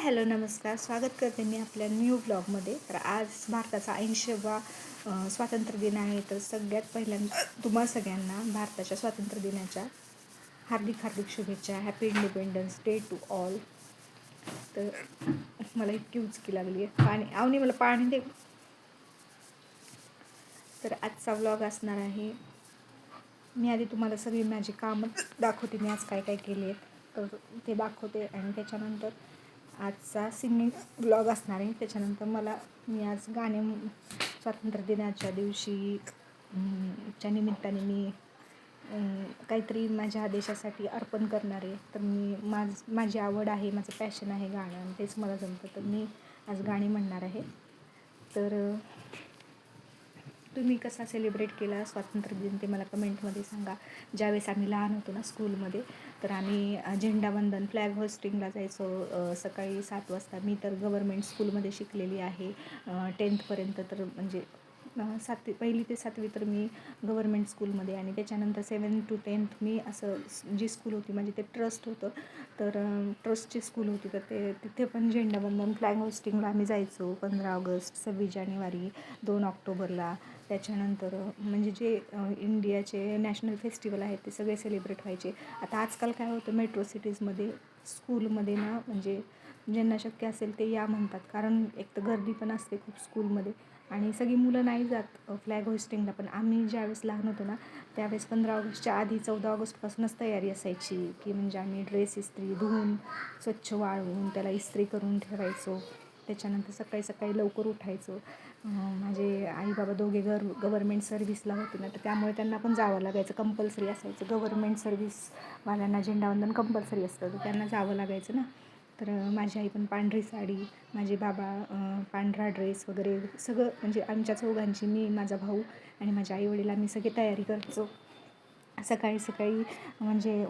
Hello नमस्कार. स्वागत करते मी आपल्या न्यू ब्लॉगमध्ये. तर आज भारताचा 80वा स्वातंत्र्य दिन आहे. तर सगळ्यात पहिल्यांदा तुम्हा सगळ्यांना भारताच्या स्वातंत्र्य दिनाच्या हार्दिक हार्दिक शुभेच्छा. Happy independence day to all. तर मला इतकी उचकी लागली आहे. पाणी मला पाणी दे. तर आजचा व्लॉग असणार आहे. मी आधी तुम्हाला सगळी माझी कामं दाखवते. मी आज काय काय केले तर ते दाखवते आणि त्याच्यानंतर आजचा सिंगिंग व्लॉग असणार आहे. त्याच्यानंतर मी आज गाणे स्वातंत्र्य दिनाच्या दिवशी च्या निमित्ताने मी काहीतरी माझ्या देशासाठी अर्पण करणार आहे. तर माझी आवड आहे, माझं पॅशन आहे गाणं आणि तेच मला जमतं. तर मी आज गाणी म्हणणार आहे. तर तुम्ही कसा सेलिब्रेट केला स्वातंत्र्य दिन ते मला कमेंटमध्ये सांगा. ज्यावेळेस आम्ही लहान होतो ना स्कूलमध्ये, तर आम्ही झेंडावंदन फ्लॅग होस्टिंगला जायचो सकाळी 7 वाजता. मी तर गव्हर्मेंट स्कूलमध्ये शिकलेली आहे 10th तर म्हणजे 1ली ते 7वी तर मी गव्हर्मेंट स्कूलमध्ये आणि त्याच्यानंतर 7th to 10th मी असं जी स्कूल होती म्हणजे ते ट्रस्ट होतं. तर ट्रस्टची स्कूल होती. तर तिथे पण झेंडावंदन फ्लॅग होस्टिंगला आम्ही जायचो 15 ऑगस्ट 26 जानेवारी 2 ऑक्टोबरला. त्याच्यानंतर म्हणजे जे इंडियाचे नॅशनल फेस्टिवल आहेत ते सगळे सेलिब्रेट व्हायचे. आता आजकाल काय होतं मेट्रो सिटीजमध्ये स्कूलमध्ये ना म्हणजे ज्यांना शक्य असेल ते या म्हणतात, कारण एक तर गर्दी पण असते खूप स्कूलमध्ये आणि सगळी मुलं नाही जात फ्लॅग होस्टिंगला. पण आम्ही ज्यावेळेस लहान होतो ना त्यावेळेस 15 ऑगस्टच्या आधी 14 ऑगस्टपासूनच तयारी असायची की म्हणजे आम्ही ड्रेस इस्त्री धुवून स्वच्छ वाळवून त्याला इस्त्री करून ठेवायचो. त्याच्यानंतर सकाळी सकाळी लवकर उठायचो. माझे आई बाबा दोघे गव्हर्मेंट सर्व्हिसला होते ना, तर त्यामुळे त्यांना पण जावं लागायचं, कंपल्सरी असायचं. गव्हर्मेंट सर्व्हिसवाल्यांना झेंडावंदन कंपल्सरी असतं, तर त्यांना जावं लागायचं ना. तर माझी आई पण पांढरी साडी, माझे बाबा पांढरा ड्रेस वगैरे सगळं म्हणजे आमच्या चौघांची, मी माझा भाऊ आणि माझ्या आईवडील आम्ही सगळे तयारी करायचो. सकाळी सकाळी म्हणजे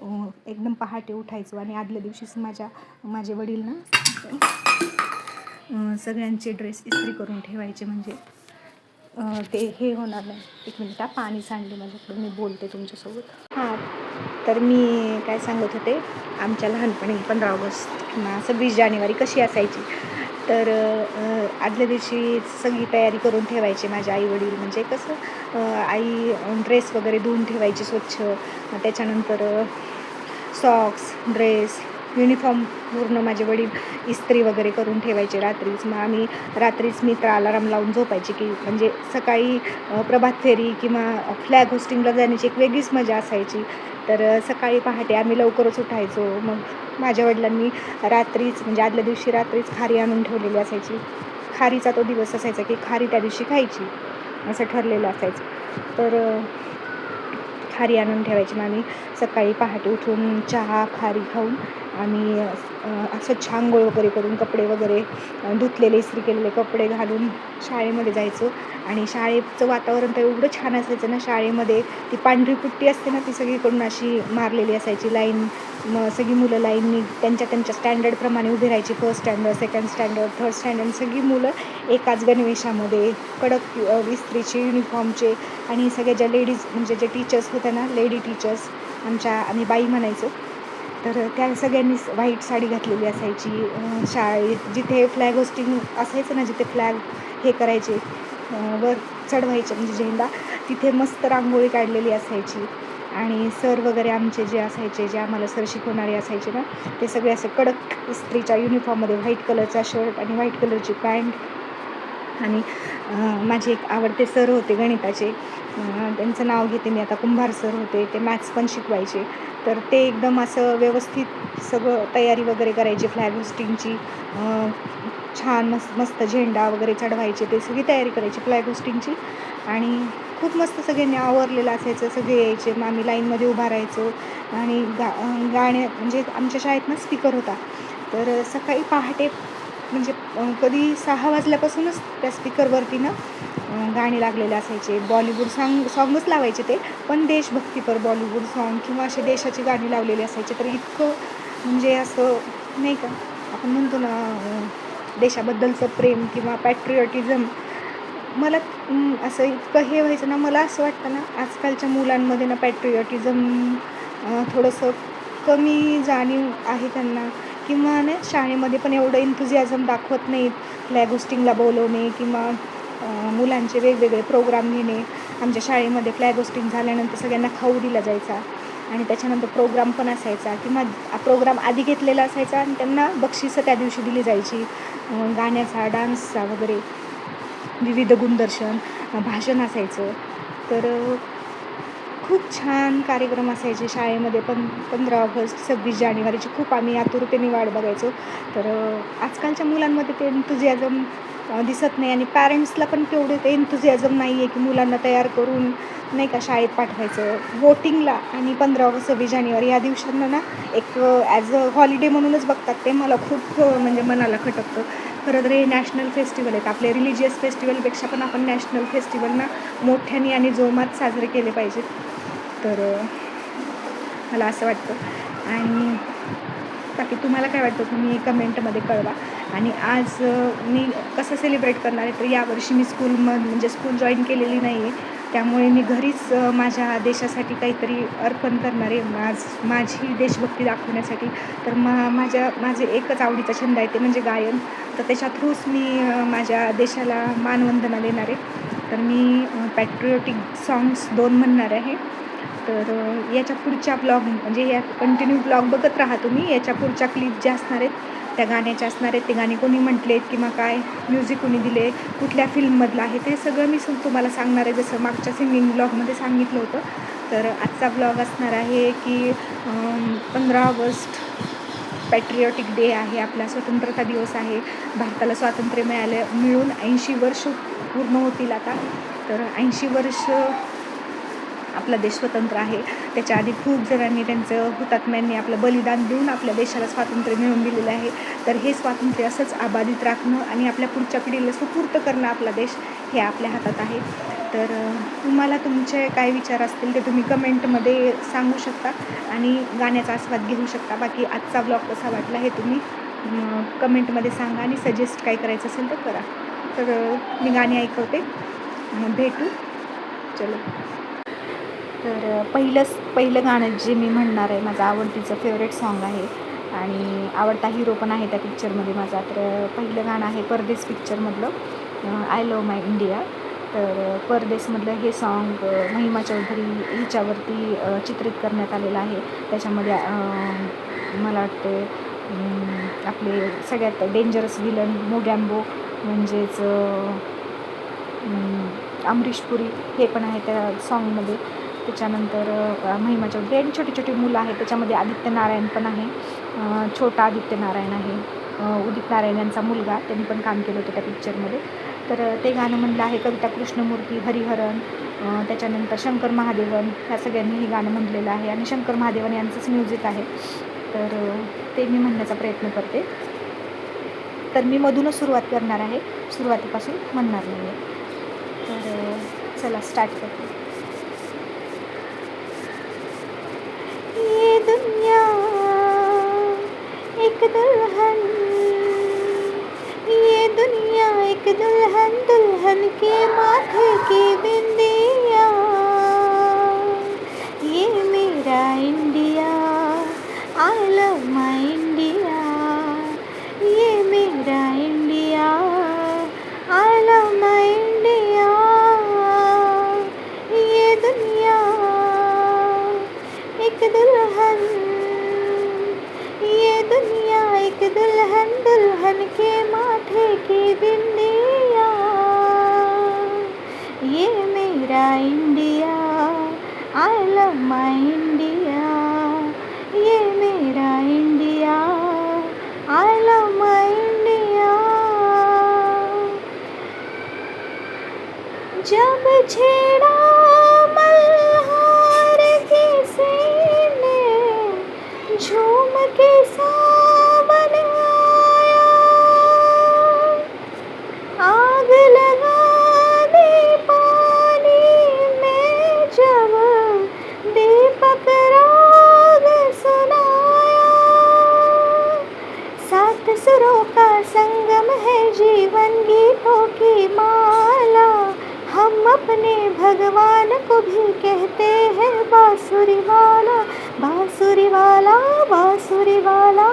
एकदम पहाटे उठायचो आणि आदल्या दिवशीच माझे वडील ना सगळ्यांचे ड्रेस इस्त्री करून ठेवायचे म्हणजे ते हे होणार नाही. 1 मिनिट पाणी सांडले माझ्याकडे, मी बोलते तुमच्यासोबत. तर मी काय सांगत होते, आमच्या लहानपणी 15 ऑगस्ट किंवा 26 जानेवारी कशी असायची. तर आदल्या दिवशी सगळी तयारी करून ठेवायची माझे आईवडील. म्हणजे कसं आई ड्रेस वगैरे धुवून ठेवायची स्वच्छ. त्याच्यानंतर सॉक्स, ड्रेस, युनिफॉर्म पूर्ण माझे वडील इस्त्री वगैरे करून ठेवायचे रात्रीच. मग आम्ही रात्रीच मी तर अलाराम लावून झोपायची की म्हणजे सकाळी प्रभात फेरी किंवा फ्लॅग होस्टिंगला जाण्याची एक वेगळीच मजा असायची. तर सकाळी पहाटे आम्ही लवकरच उठायचो. मग माझ्या वडिलांनी रात्रीच म्हणजे आदल्या दिवशी रात्रीच खारी आणून ठेवलेली असायची. खारीचा तो दिवस असायचा की खारी त्या दिवशी खायची असं ठरलेलं असायचं. तर खारी आणून ठेवायची. मग आम्ही सकाळी पहाटे उठून चहा खारी खाऊन आम्ही स्वच्छ आंघोळ वगैरे करून कपडे वगैरे धुतलेले इस्त्री केलेले कपडे घालून शाळेमध्ये जायचो. आणि शाळेचं वातावरण तर एवढं छान असायचं ना. शाळेमध्ये ती पांढरी पुट्टी असते ना, ती सगळीकडून अशी मारलेली असायची लाईन. मग सगळी मुलं लाईननी त्यांच्या स्टँडर्डप्रमाणे उभी राहायची. 1st standard, 2nd standard, 3rd standard सगळी मुलं एकाच गणवेशामध्ये कडक इस्त्रीचे युनिफॉर्मचे. आणि सगळ्या ज्या लेडीज म्हणजे जे टीचर्स होत्या ना, लेडी टीचर्स आम्ही बाई म्हणायचो. तर त्या सगळ्यांनी व्हाईट साडी घातलेली असायची. शाळेत जिथे फ्लॅग होस्टिंग असायचं ना, जिथे फ्लॅग हे करायचे वर चढवायचे म्हणजे झेंडा, तिथे मस्त रांगोळी काढलेली असायची. आणि सर वगैरे आमचे जे असायचे, जे आम्हाला सर शिकवणारे असायचे ना, ते सगळे असे कडक इस्त्रीच्या युनिफॉर्ममध्ये व्हाईट कलरचा शर्ट आणि व्हाईट कलरची पॅन्ट. आणि माझे एक आवडते सर होते गणिताचे, त्यांचं नाव घेते मी आता, कुंभार सर होते. ते मॅथ्स पण शिकवायचे. तर ते एकदम असं व्यवस्थित सगळं तयारी वगैरे करायची फ्लॅग होस्टिंगची. छान मस्त झेंडा वगैरे चढवायचे, ते सगळी तयारी करायची फ्लॅग होस्टिंगची. आणि खूप मस्त सगळ्यांनी आवरलेलं असायचं. सगळे यायचे, मग आम्ही लाईनमध्ये उभा राहायचो. आणि गाणे म्हणजे आमच्या शाळेत ना स्पीकर होता. तर सकाळी पहाटे म्हणजे कधी 6 वाजल्यापासूनच त्या स्पीकरवरती ना गाणे लागलेले असायचे. बॉलिवूड सॉंगच लावायचे ते, पण देशभक्तीपर बॉलिवूड सॉन्ग किंवा असे देशाची गाणी लावलेली असायचे. तर इतकं म्हणजे असं नाही का आपण म्हणतो ना देशाबद्दलचं प्रेम किंवा पॅट्रिऑटिझम, मला असं इतकं हे व्हायचं ना. मला असं वाटतं ना आजकालच्या मुलांमध्ये ना पॅट्रिऑटिझम थोडंसं कमी जाणीव आहे त्यांना, किंवा ना शाळेमध्ये पण एवढं एन्थुझियाझम दाखवत नाहीत. फ्लॅग होस्टिंगला बोलवणे किंवा मुलांचे वेगवेगळे प्रोग्राम घेणे. आमच्या शाळेमध्ये फ्लॅग होस्टिंग झाल्यानंतर सगळ्यांना खाऊ दिला जायचा आणि त्याच्यानंतर प्रोग्राम पण असायचा किंवा प्रोग्राम आधी घेतलेला असायचा आणि त्यांना बक्षिसं त्या दिवशी दिली जायची. गाण्याचा, डान्सचा वगैरे विविध गुणदर्शन, भाषण असायचं. तर खूप छान कार्यक्रम असायचे शाळेमध्ये पण. 15 ऑगस्ट, 26 जानेवारीची खूप आम्ही आतुरतेने वाट बघायचो. तर आजकालच्या मुलांमध्ये ते एन्थुझियाझम दिसत नाही आणि पॅरेंट्सला पण तेवढे ते एन्थुझियाझम नाही आहे की मुलांना तयार करून नाही का शाळेत पाठवायचं. वोटिंगला आणि 15 ऑगस्ट, 26 जानेवारी या दिवसांना ना एक ॲज अ हॉलिडे म्हणूनच बघतात. ते मला खूप म्हणजे मनाला खटकतं. खरं तर हे नॅशनल फेस्टिवल आहेत. आपले रिलिजियस फेस्टिवलपेक्षा पण आपण नॅशनल फेस्टिवलना मोठ्याने आणि जोमात साजरे केले पाहिजेत. तर मला असं वाटतं. आणि बाकी तुम्हाला काय वाटतं तुम्ही कमेंटमध्ये कळवा. आणि आज मी कसं सेलिब्रेट करणार आहे, तर यावर्षी मी म्हणजे स्कूल जॉईन केलेली नाही आहे. त्यामुळे मी घरीच माझ्या देशासाठी काहीतरी अर्पण करणार आहे. माझी देशभक्ती दाखवण्यासाठी. तर माझे एकच आवडीचा छंद आहे ते म्हणजे गायन. तर त्याच्या थ्रूच मी माझ्या देशाला मानवंदना देणार आहे. तर मी पॅट्रिओटिक सॉंग्स 2 म्हणणार आहे. तर याच्या पुढच्या ब्लॉग म्हणजे या कंटिन्यू ब्लॉग बघत राहा तुम्ही. याच्या पुढच्या क्लिप ज्या असणार आहेत त्या गाण्याच्या असणार आहेत. ते गाणे कोणी म्हटलेत किंवा काय म्युझिक कोणी दिले, कुठल्या फिल्ममधलं आहे, ते सगळं मी तुम्हाला सांगणार आहे. जसं मागच्या सिंगिंग ब्लॉगमध्ये सांगितलं होतं. तर आजचा ब्लॉग असणार आहे की 15 ऑगस्ट पॅट्रिऑटिक डे आहे. आपला स्वतंत्रता दिवस आहे. भारताला स्वातंत्र्य मिळून 80 वर्ष पूर्ण होतील आता. तर 80 वर्ष आपला देश स्वतंत्र आहे. त्याच्या आधी खूप जणांनी त्यांचं हुतात्म्यांनी आपलं बलिदान देऊन आपल्या देशाला स्वातंत्र्य मिळवून दिलेलं आहे. तर हे स्वातंत्र्य असंच अबाधित राखणं आणि आपल्या पुढच्या पिढीला सुपूर्त करणं आपला देश हे आपल्या हातात आहे. तर तुम्हाला तुमचे काय विचार असतील ते तुम्ही कमेंटमध्ये सांगू शकता आणि गाण्याचा आस्वाद घेऊ शकता. बाकी आजचा ब्लॉग कसा वाटला हे तुम्ही कमेंटमध्ये सांगा आणि सजेस्ट काय करायचं असेल तर करा. तर मी गाणी ऐकवते. भेटू. चलो. तर पहिलं गाणं जे मी म्हणणार आहे माझं आवडतीचं फेवरेट सॉन्ग आहे आणि आवडता हिरो पण आहे त्या पिक्चरमध्ये माझा. तर पहिलं गाणं आहे परदेस पिक्चरमधलं आय लव्ह माय इंडिया. तर परदेसमधलं हे सॉन्ग महिमा चौधरी हिच्यावरती चित्रित करण्यात आलेलं आहे. त्याच्यामध्ये मला वाटते आपले सगळ्यात डेंजरस विलन मोगॅम्बो म्हणजेच अमरीश पुरी हे पण आहे त्या सॉन्गमध्ये. त्याच्यानंतर महिमा चौधरी आणि छोटी छोटी मुलं आहेत. त्याच्यामध्ये आदित्य नारायण पण आहे. छोटा आदित्य नारायण आहे. उदित नारायण यांचा मुलगा, त्यांनी पण काम केलं होतं त्या पिक्चरमध्ये. तर ते गाणं म्हणलं आहे कविता कृष्णमूर्ती, हरिहरन, त्याच्यानंतर शंकर महादेवन ह्या सगळ्यांनी हे गाणं म्हणलेलं आहे आणि शंकर महादेवन यांचंच म्युझिक आहे. तर ते मी म्हणण्याचा प्रयत्न करते. तर मी मधूनच सुरुवात करणार आहे, सुरुवातीपासून म्हणणार नाही आहे. तर चला स्टार्ट करते. ये दुनिया एक दुल्हन, ये दुनिया एक दुल्हन, दुल्हन के माथे की बिंदिया, ये मेरा India, I love my India, ये मेरा India, I love my India. ये दुनिया एक दुल्हन, ये दुनिया एक दुल्हन, दुल्हन के माथे की बिंदिया, ये मेरा India, I love my India, ये मेरा India, I love my India. जब छेड़ा मल्हार के सीने, झूम के सावन आया, आग लगा दे पानी में जब दीपक राग सुनाया, सात सुरों का संगम है जीवन गीतों की माला, हम अपने भगवान को भी कहते हैं बांसुरी वाला, बांसुरी वाला, बांसुरी वाला.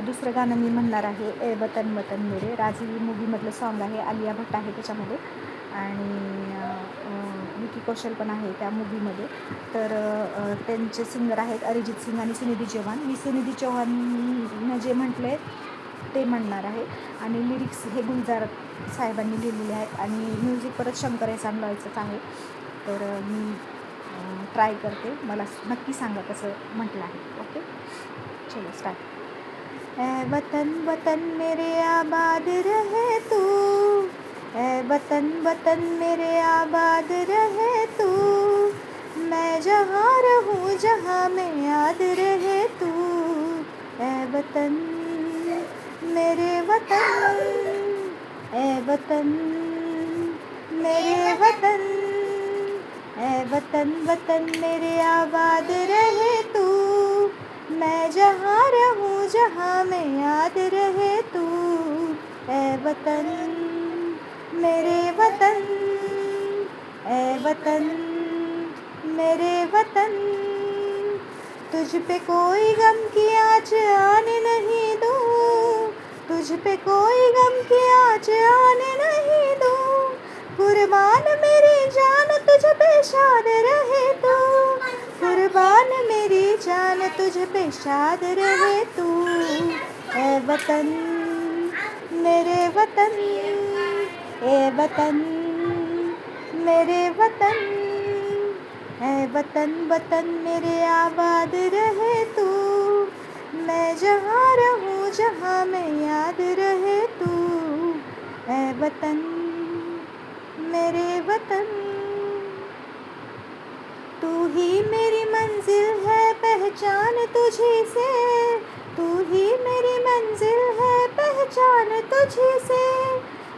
दुसरं गाणं मी म्हणणार आहे ए वतन वतन मेरे. राजी मूवीमधलं सॉन्ग आहे, आलिया भट्ट आहे त्याच्यामध्ये आणि विकी कौशल पण आहे त्या मूवीमध्ये. तर त्यांचे सिंगर आहेत अरिजित सिंग आणि सुनिधी चौहान. मी सुनिधी चौहान जे म्हटले ते म्हणणार आहे आणि लिरिक्स हे गुलजार साहेबांनी लिहिलेले आहेत आणि म्युझिक परत शंकर एहसान लॉयचंच आहे. तर मी ट्राय करते, मला नक्की सांगा कसं म्हटलं आहे. ओके, चलो स्टार्ट. ए वतन वतन मेरे आबाद रहे तू, ए वतन वतन मेरे आबाद रहे तू, मैं जहाँ रहूँ जहाँ में याद रहे तू, ए वतन मेरे वतन, ए वतन मेरे वतन, ए वतन वतन मेरे आबाद रहे तू, मैं जहाँ रहूँ जहाँ में याद रहे तू, ए वतन मेरे वतन, ए वतन मेरे वतन, तुझ पे कोई गम की आँच आने नहीं दूँ, तुझ पे कोई गम की आँच आने नहीं दूँ, कुर्बान मेरी जान तुझ पे शाद रहे तू, कुर्बान मेरी जान तुझ पे शाद रहे तू, ए वतन मेरे वतन, ए वतन मेरे वतन, ए वतन वतन मेरे आबाद रहे तू, मैं जहाँ रहूँ जहाँ में याद रहे तू, ए वतन मेरे वतन, तू ही मेरी मंजिल है पहचान तुझी से, तू ही मेरी मंजिल है पहचान तुझी से,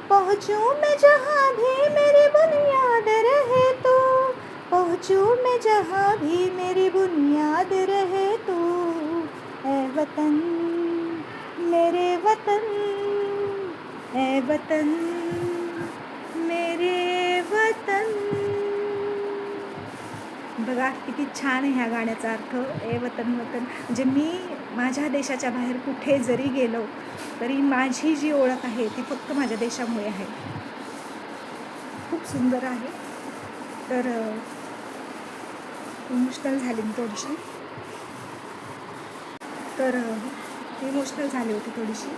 पहुँचूँ मैं जहाँ भी मेरी बुनियाद रहे तू, पहुँचूँ मैं जहाँ भी मेरी बुनियाद रहे तू, ए वतन मेरे वतन, ए वतन मेरे वतन. बघा किती छान आहे ह्या गाण्याचा अर्थ. ए वतन वतन म्हणजे मी माझ्या देशाच्या बाहेर कुठे जरी गेलो तरी माझी जी ओळख आहे ती फक्त माझ्या देशामुळे आहे. खूप सुंदर आहे. तर इमोशनल झाली मी थोडीशी, तर इमोशनल झाली होती थोडीशी.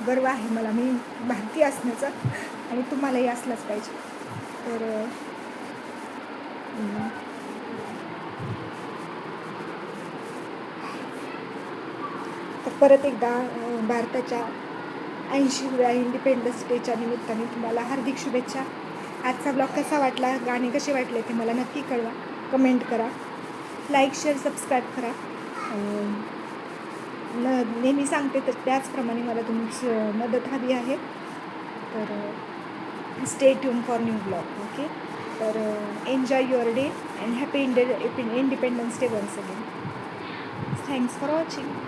गर्व आहे मला मी भारतीय असण्याचा आणि तुम्हालाही असलाच पाहिजे. तर परत एकदा भारताच्या 80व्या इंडिपेंडन्स डेच्या निमित्ताने तुम्हाला हार्दिक शुभेच्छा. आजचा ब्लॉग कसा वाटला, गाणे कसे वाटले ते मला नक्की कळवा, कमेंट करा, लाईक शेअर सबस्क्राईब करा. नेहमी सांगते तर त्याचप्रमाणे मला तुमची मदत हवी आहे. तर stay tune for new blog. Okay, तर enjoy your day and happy independence day once again. Thanks for watching.